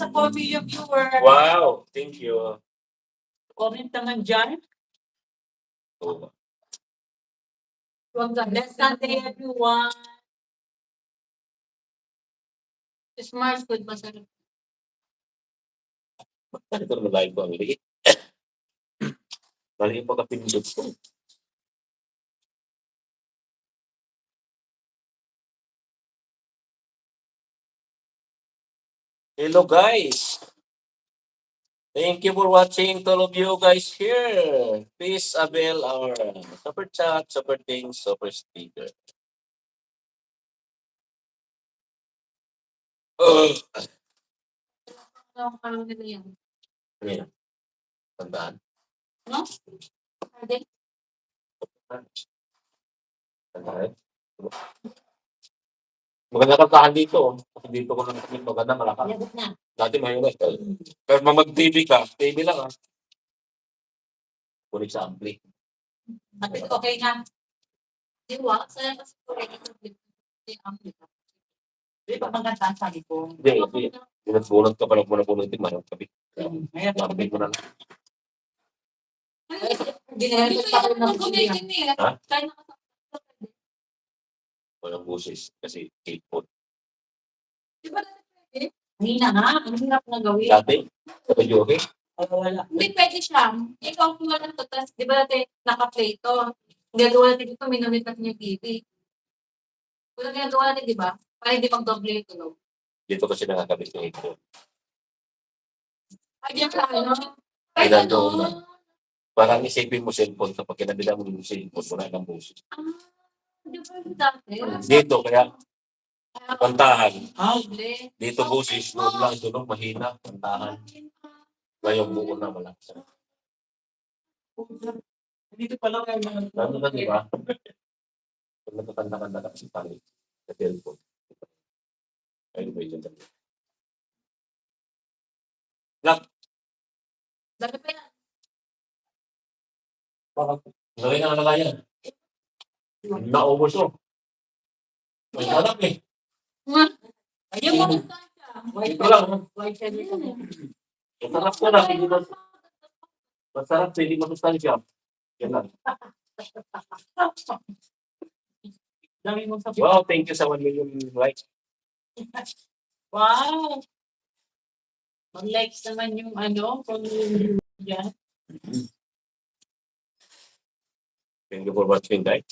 sa 4 million viewers. Wow, thank you. Comment naman dyan. Oh. Blessed Sunday, everyone. Smart food, masarap. Bakit ito naman live ko ang liit? Mali yung pagkapindot ko. Hello guys! Thank you for watching to all of you guys here. Please avail our super chat, super things, super sticker. Parang nila yan. Ano yan? Tandaan? No? Pwede? Tandaan? Maganda kantahan dito. Kasi dito ko lang maganda malakas. Labot na. Dati mahirap. Kahit mag-TV ka, TV lang ah. Kulit sa ampli. Okay na. Diwa, saya kasi correct ito. Di ba maganda sa likod? Hindi. Bunot-bunot ka pala muna bunutin mahirap kapi. Mayroon na Ampli mo na lang. Hindi na rin sa akin ng video. Ha? Walang busis kasi 8 Di ba pwede? Hindi na nga. Ang hirap na gawin. Dati? Kapag okay? Wala. Hindi pwede siya. Ikaw kung wala to, tapos di ba dati naka-play to? Ginagawa natin dito, minamit natin yung TV. Kung ginagawa natin, di ba? Para hindi mag-double yung tulog. Dito kasi nakakabit yung 8. Ay, diyan ka, ano? Ay, Ay, nandoon na. ano? Parang isipin mo cellphone kapag kinabila mo yung cellphone, wala ng busis. Di ba yung dati? Dito, kaya kantahan. Double. Dito busis, doon lang, doon mahina, kantahan. Ngayon buo na malakas. Dito pa lang kayo mga... Ano na, di ba? Pag nagkakanda-kanda ka kasi pangit sa cellphone. Ayun ba yun? Lock! Dami pa yan. Gawin na nga yan. Na-ubos mo. May anak eh. Ayun mo. Ito lang. Masarap ko na. Masarap, hindi masustansya. Yan lang. Dami mo sa... Wow, thank you sa 1 million likes. Wow! Mag-likes naman yung ano, kung yan. Thank you for watching, guys.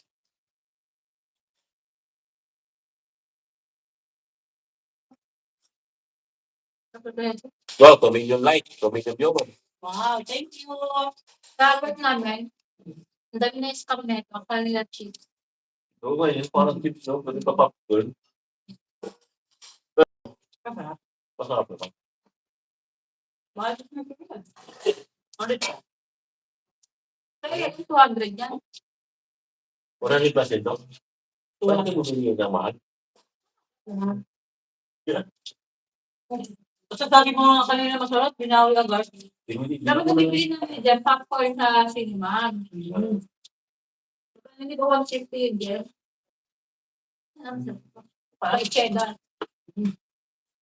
Wow, 2 million likes, 2 million viewers. Wow, thank you. Dapat namin, ang dami na scam neto, akala nila cheap. Oo nga, yun parang tips, no? Pwede pa popcorn. Masarap na pa. Mahal na yan. Ano ito? Kaya 200 yan. 100% ito. Bakit mo sinigyan ng mahal? Yeah. Basta sabi mo nga kanina masarap, binawi agad. Dapat nabibili namin dyan, popcorn sa cinema. Hindi ko 150 yun dyan. Parang cheddar.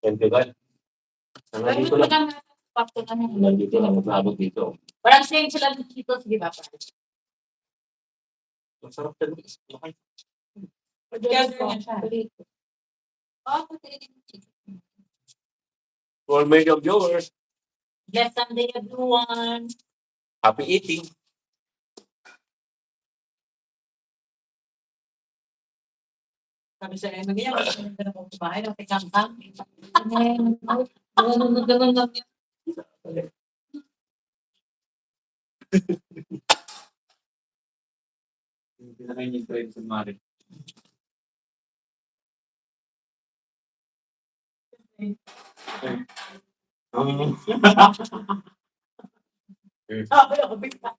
Thank you, guys. Nandito lang. Popcorn na yun. Nandito lang, mag-abot dito. Parang same sila ng Cheetos, di ba? Masarap talaga. Okay. For million viewers, Blessed Sunday, everyone. happy eating. Sabi sa Emma niya, maganda na po sa bahay, nakikangkang. Ganun lang yun. Hindi na kayo yung friends sa Mari. Sabi ako, bigla.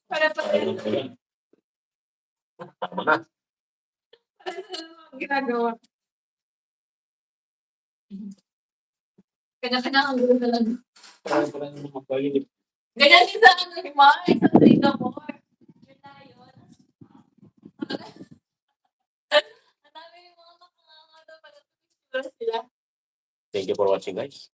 Para pa rin. Tama na. Ginagawa. Kanya-kanya ang gulo na lang. Parang magpainip. Ganyan din sa ano ni Mike, sa Singapore. Yun na yun. Ang dami yung mga makakakata pala sila. Thank you for watching, guys.